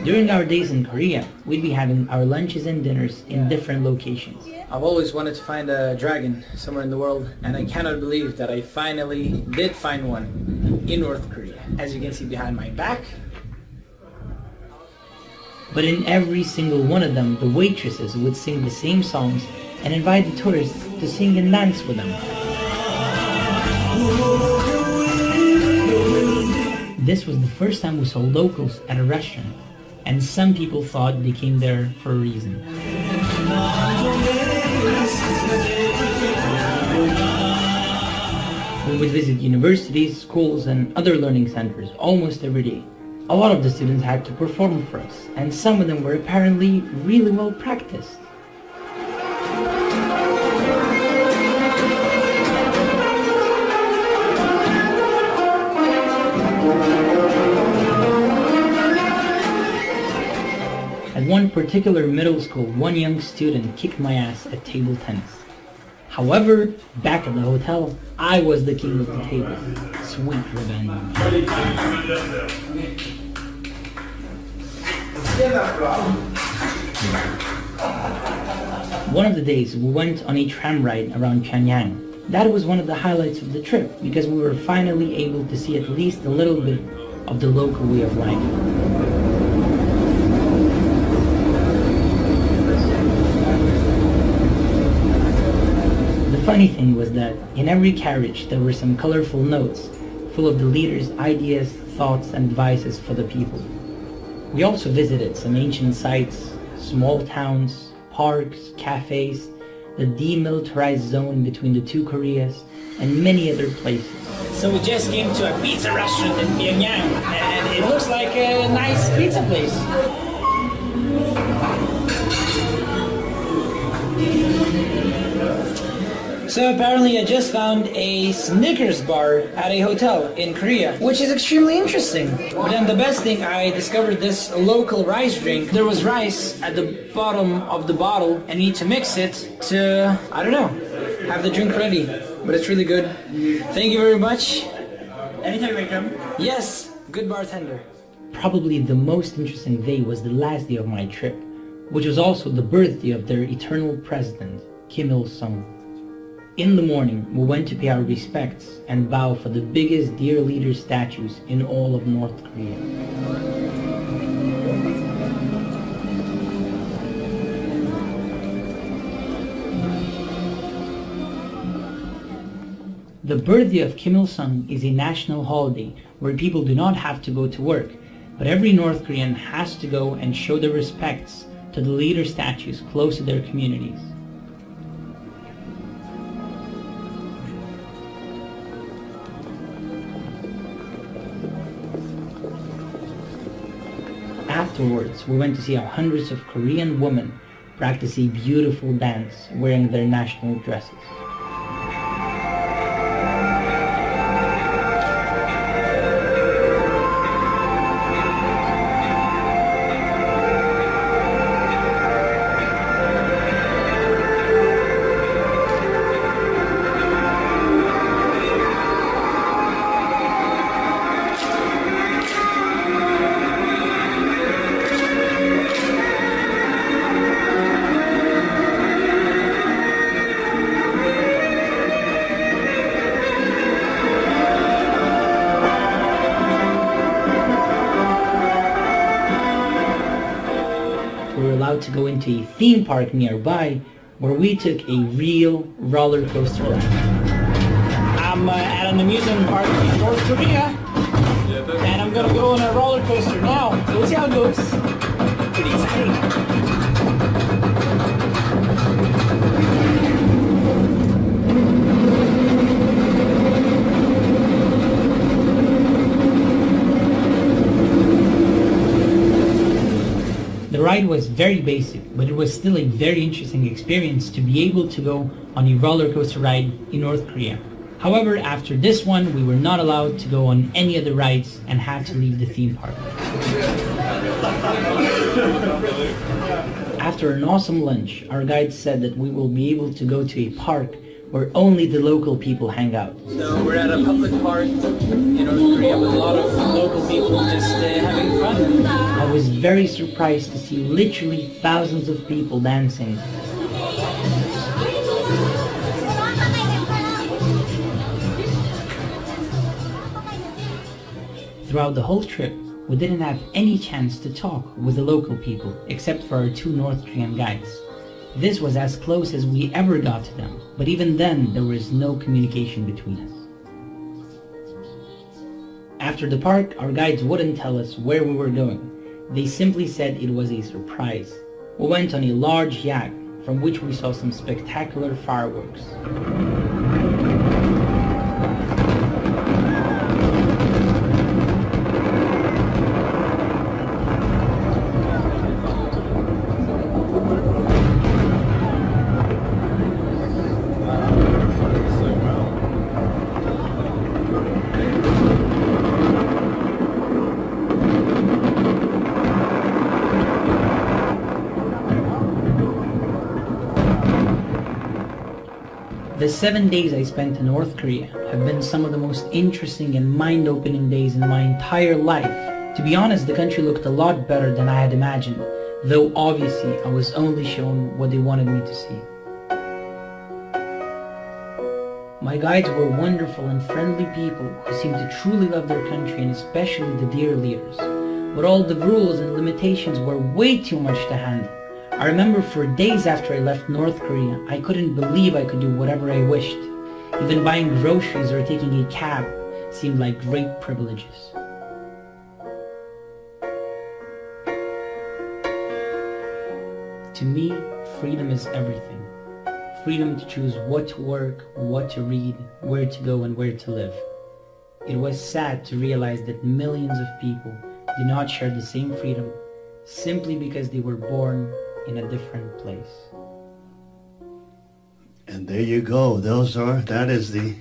During our days in Korea, we'd be having our lunches and dinners in different locations. I've always wanted to find a dragon somewhere in the world, and I cannot believe that I finally did find one in North Korea. As you can see behind my back. But in every single one of them, the waitresses would sing the same songs and invite the tourists to sing and dance with them. This was the first time we saw locals at a restaurant, and some people thought they came there for a reason. We would visit universities, schools, and other learning centers almost every day. A lot of the students had to perform for us, and some of them were apparently really well practiced. At one particular middle school, one young student kicked my ass at table tennis. However, back at the hotel, I was the king of the table. Sweet revenge. One of the days, we went on a tram ride around Pyongyang. That was one of the highlights of the trip, because we were finally able to see at least a little bit of the local way of life. The funny thing was that in every carriage there were some colorful notes full of the leader's ideas, thoughts, and advices for the people. We also visited some ancient sites, small towns, parks, cafes, the demilitarized zone between the two Koreas, and many other places. So we just came to a pizza restaurant in Pyongyang, and it looks like a nice pizza place. So apparently I just found a Snickers bar at a hotel in Korea, which is extremely interesting. But then the best thing, I discovered this local rice drink. There was rice at the bottom of the bottle, and you need to mix it to, I don't know, have the drink ready. But it's really good. Thank you very much. Anytime I come. Yes, good bartender. Probably the most interesting day was the last day of my trip, which was also the birthday of their eternal president, Kim Il-sung. In the morning, we went to pay our respects and bow for the biggest dear leader statues in all of North Korea. The birthday of Kim Il-sung is a national holiday where people do not have to go to work, but every North Korean has to go and show their respects to the leader statues close to their communities. Afterwards, we went to see how hundreds of Korean women practice a beautiful dance wearing their national dresses. We were allowed to go into a theme park nearby where we took a real roller coaster ride. I'm at an amusement park in North Korea, and I'm gonna go on a roller coaster now. We'll see how it goes. Pretty exciting. The ride was very basic, but it was still a very interesting experience to be able to go on a roller coaster ride in North Korea. However, after this one, we were not allowed to go on any other rides and had to leave the theme park. After an awesome lunch, our guide said that we will be able to go to a park where only the local people hang out. So we're at a public park in North Korea with a lot of local people just having fun. I was very surprised to see literally thousands of people dancing. Throughout the whole trip, we didn't have any chance to talk with the local people except for our 2 North Korean guides. This was as close as we ever got to them, but even then there was no communication between us. After the park, our guides wouldn't tell us where we were going. They simply said it was a surprise. We went on a large yacht from which we saw some spectacular fireworks. The 7 days I spent in North Korea have been some of the most interesting and mind-opening days in my entire life. To be honest, the country looked a lot better than I had imagined, though obviously I was only shown what they wanted me to see. My guides were wonderful and friendly people who seemed to truly love their country, and especially the dear leaders. But all the rules and limitations were way too much to handle. I remember for days after I left North Korea, I couldn't believe I could do whatever I wished. Even buying groceries or taking a cab seemed like great privileges. To me, freedom is everything. Freedom to choose what to work, what to read, where to go, and where to live. It was sad to realize that millions of people do not share the same freedom simply because they were born in a different place. And there you go. That is the